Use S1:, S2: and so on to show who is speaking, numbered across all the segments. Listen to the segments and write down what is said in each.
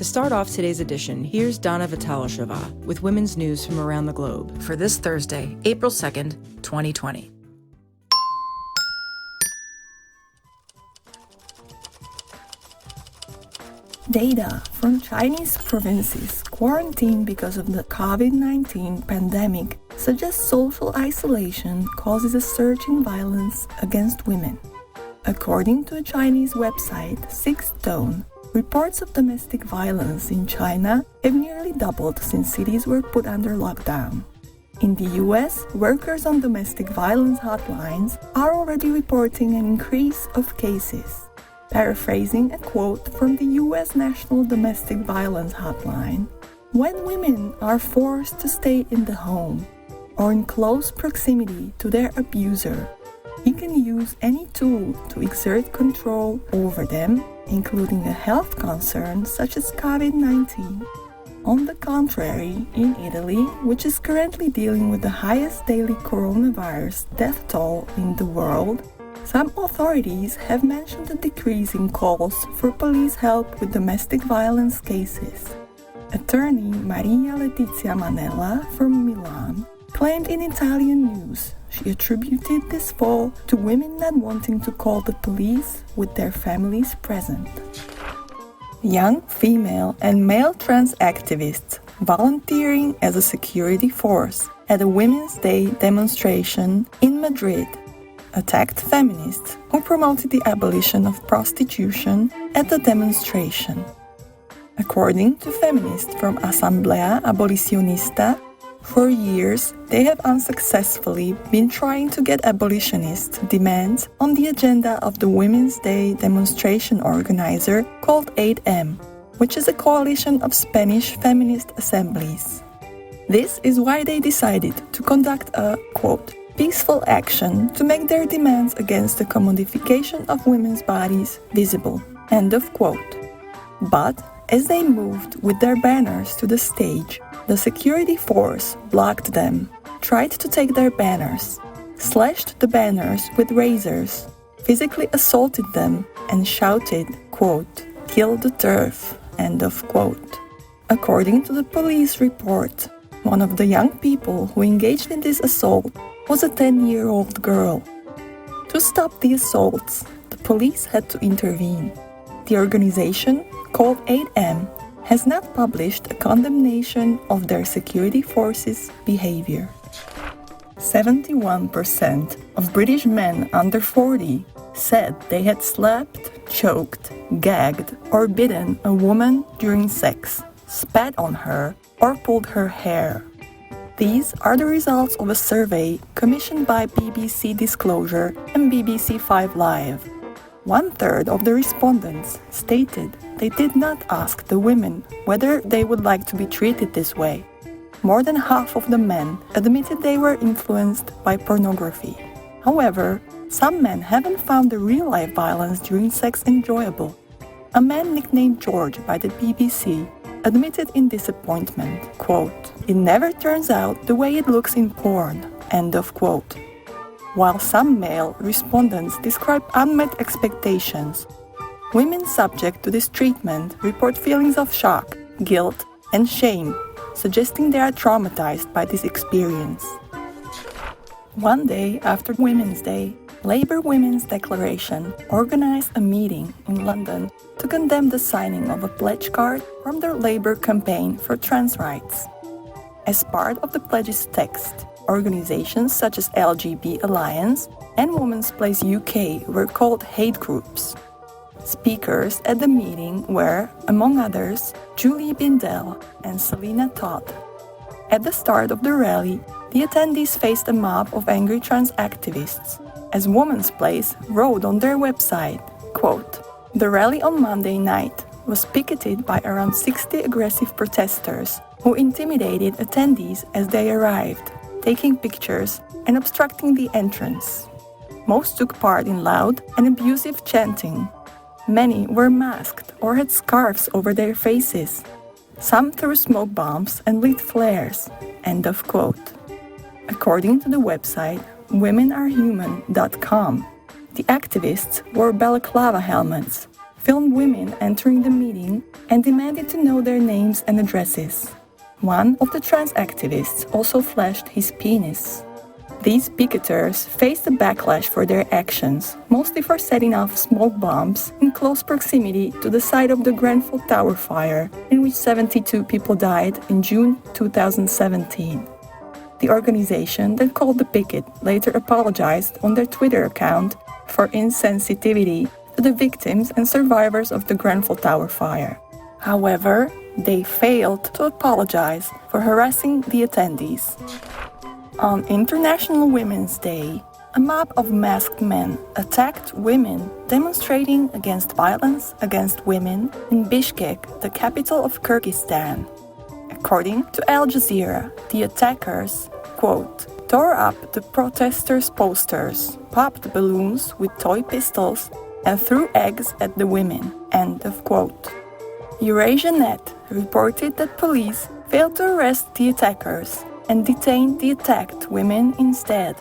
S1: To start off today's edition, here's Dana Vitalosova with women's news from around the globe for this Thursday, April 2nd, 2020.
S2: Data from Chinese provinces quarantined because of the COVID-19 pandemic suggests social isolation causes a surge in violence against women. According to a Chinese website, Sixth Tone, reports of domestic violence in China have nearly doubled since cities were put under lockdown. In the US, workers on domestic violence hotlines are already reporting an increase of cases. Paraphrasing a quote from the US National Domestic Violence Hotline, when women are forced to stay in the home or in close proximity to their abuser, he can use any tool to exert control over them, including a health concern such as COVID-19. On the contrary, in Italy, which is currently dealing with the highest daily coronavirus death toll in the world, some authorities have mentioned a decrease in calls for police help with domestic violence cases. Attorney Maria Letizia Manella from Milan claimed in Italian news she attributed this fall to women not wanting to call the police with their families present. Young female and male trans activists volunteering as a security force at a Women's Day demonstration in Madrid attacked feminists who promoted the abolition of prostitution at the demonstration. According to feminists from Asamblea Abolicionista, for years, they have unsuccessfully been trying to get abolitionist demands on the agenda of the Women's Day demonstration organizer called 8M, which is a coalition of Spanish feminist assemblies. This is why they decided to conduct a, quote, peaceful action to make their demands against the commodification of women's bodies visible, end of quote. But as they moved with their banners to the stage, the security force blocked them, tried to take their banners, slashed the banners with razors, physically assaulted them, and shouted, quote, kill the turf, end of quote. According to the police report, one of the young people who engaged in this assault was a 10-year-old girl. To stop the assaults, the police had to intervene. The organization, called 8M, has not published a condemnation of their security forces' behavior. 71% of British men under 40 said they had slapped, choked, gagged, or bitten a woman during sex, spat on her, or pulled her hair. These are the results of a survey commissioned by BBC Disclosure and BBC 5 Live. 1/3 of the respondents stated they did not ask the women whether they would like to be treated this way. More than half of the men admitted they were influenced by pornography. However, some men haven't found the real-life violence during sex enjoyable. A man nicknamed George by the BBC admitted in disappointment, quote, it never turns out the way it looks in porn, end of quote. While some male respondents describe unmet expectations, women subject to this treatment report feelings of shock, guilt, and shame, suggesting they are traumatized by this experience. One day after Women's Day, Labour Women's Declaration organized a meeting in London to condemn the signing of a pledge card from their Labour campaign for trans rights. As part of the pledge's text, organizations such as LGB Alliance and Women's Place UK were called hate groups. Speakers at the meeting were, among others, Julie Bindel and Selina Todd. At the start of the rally, the attendees faced a mob of angry trans activists, as Women's Place wrote on their website, quote, the rally on Monday night was picketed by around 60 aggressive protesters who intimidated attendees as they arrived, taking pictures and obstructing the entrance. Most took part in loud and abusive chanting. Many were masked or had scarves over their faces. Some threw smoke bombs and lit flares, end of quote. According to the website womenarehuman.com, the activists wore balaclava helmets, filmed women entering the meeting and demanded to know their names and addresses. One of the trans activists also flashed his penis. These picketers faced a backlash for their actions, mostly for setting off smoke bombs in close proximity to the site of the Grenfell Tower fire, in which 72 people died in June 2017. The organization that called the picket later apologized on their Twitter account for insensitivity to the victims and survivors of the Grenfell Tower fire. However, they failed to apologize for harassing the attendees. On International Women's Day, a mob of masked men attacked women demonstrating against violence against women in Bishkek, the capital of Kyrgyzstan. According to Al Jazeera, the attackers, quote, tore up the protesters' posters, popped balloons with toy pistols, and threw eggs at the women, end of quote. EurasiaNet reported that police failed to arrest the attackers and detained the attacked women instead.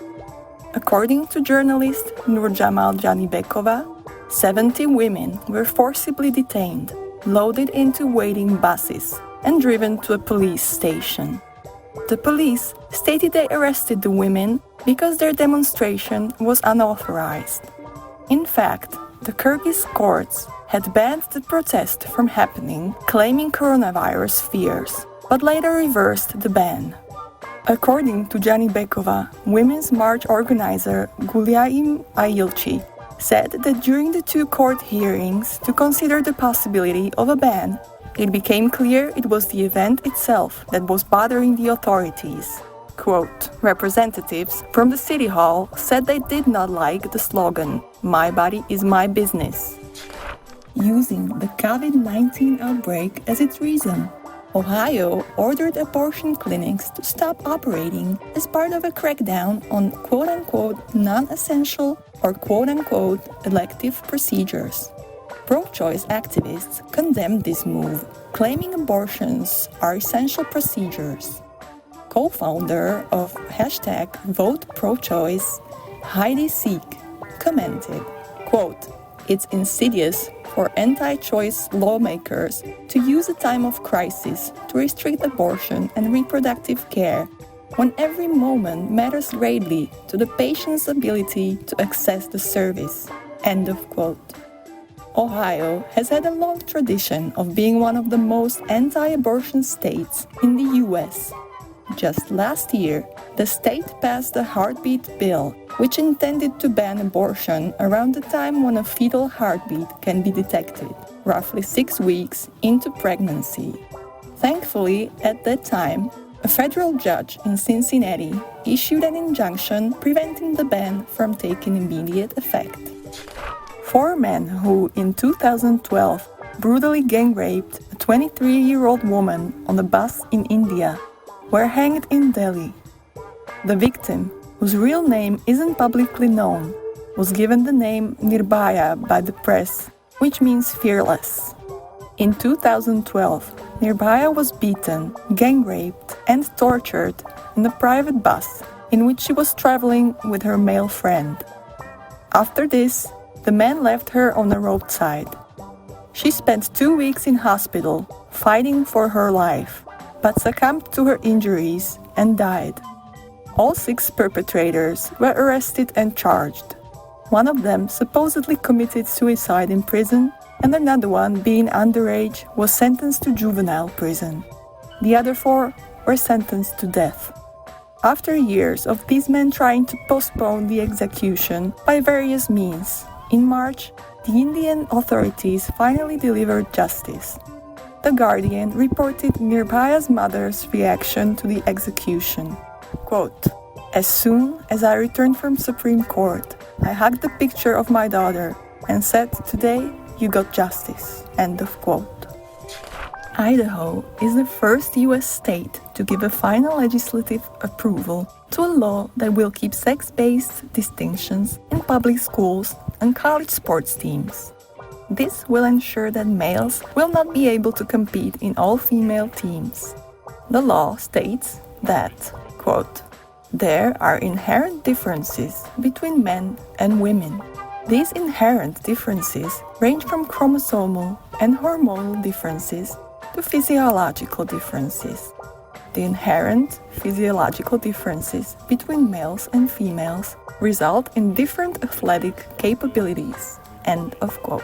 S2: According to journalist Nurjamal Janibekova, 70 women were forcibly detained, loaded into waiting buses, and driven to a police station. The police stated they arrested the women because their demonstration was unauthorized. In fact, the Kyrgyz courts had banned the protest from happening, claiming coronavirus fears, but later reversed the ban. According to Janibekova, Women's March organizer Gulyaim Ayilchi said that during the two court hearings to consider the possibility of a ban, it became clear it was the event itself that was bothering the authorities. Quote, representatives from the city hall said they did not like the slogan, "My body is my business." Using the COVID-19 outbreak as its reason, Ohio ordered abortion clinics to stop operating as part of a crackdown on quote-unquote non-essential or quote-unquote elective procedures. Pro-choice activists condemned this move, claiming abortions are essential procedures. Co-founder of #VoteProChoice, Heidi Seek, commented, quote, it's insidious for anti-choice lawmakers to use a time of crisis to restrict abortion and reproductive care when every moment matters greatly to the patient's ability to access the service. End of quote. Ohio has had a long tradition of being one of the most anti-abortion states in the U.S. Just last year, the state passed the heartbeat bill, which intended to ban abortion around the time when a fetal heartbeat can be detected, roughly 6 weeks into pregnancy. Thankfully, at that time, a federal judge in Cincinnati issued an injunction preventing the ban from taking immediate effect. 4 men who, in 2012, brutally gang-raped a 23-year-old woman on a bus in India were hanged in Delhi. The victim, whose real name isn't publicly known, was given the name Nirbhaya by the press, which means fearless. In 2012, Nirbhaya was beaten, gang-raped, and tortured in a private bus in which she was traveling with her male friend. After this, the man left her on the roadside. She spent 2 weeks in hospital, fighting for her life, but succumbed to her injuries and died. All 6 perpetrators were arrested and charged. One of them supposedly committed suicide in prison, and another one, being underage, was sentenced to juvenile prison. The other 4 were sentenced to death. After years of these men trying to postpone the execution by various means, in March, the Indian authorities finally delivered justice. The Guardian reported Nirbhaya's mother's reaction to the execution. Quote, as soon as I returned from Supreme Court, I hugged the picture of my daughter and said, today you got justice. End of quote. Idaho is the first U.S. state to give a final legislative approval to a law that will keep sex-based distinctions in public schools and college sports teams. This will ensure that males will not be able to compete in all-female teams. The law states that, quote, there are inherent differences between men and women. These inherent differences range from chromosomal and hormonal differences to physiological differences. The inherent physiological differences between males and females result in different athletic capabilities. End of quote.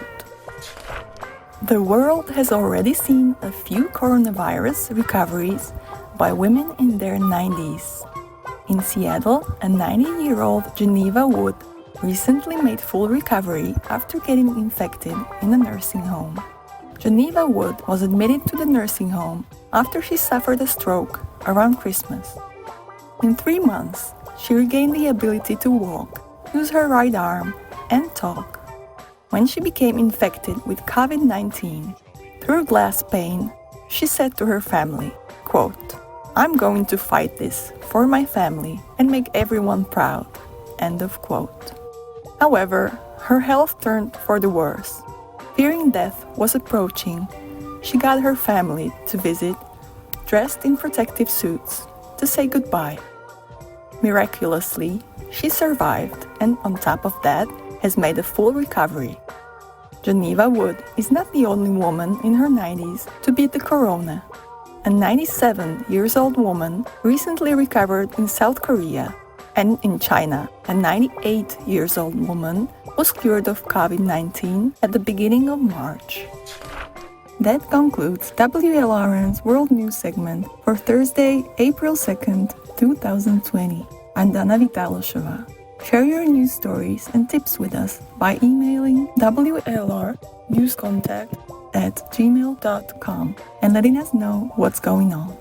S2: The world has already seen a few coronavirus recoveries by women in their 90s. In Seattle, a 90-year-old Geneva Wood recently made full recovery after getting infected in a nursing home. Geneva Wood was admitted to the nursing home after she suffered a stroke around Christmas. In 3 months, she regained the ability to walk, use her right arm, and talk. When she became infected with COVID-19, through glass pane, she said to her family, quote, "I'm going to fight this for my family and make everyone proud." End of quote. However, her health turned for the worse. Fearing death was approaching, she got her family to visit, dressed in protective suits, to say goodbye. Miraculously, she survived and, on top of that, has made a full recovery. Geneva Wood is not the only woman in her 90s to beat the corona. A 97-year-old woman recently recovered in South Korea, and in China, a 98-year-old woman was cured of COVID-19 at the beginning of March. That concludes WLRN's World News segment for Thursday, April 2nd, 2020. I'm Dana Vitalosova. Share your news stories and tips with us by emailing WLRnewscontact@gmail.com and letting us know what's going on.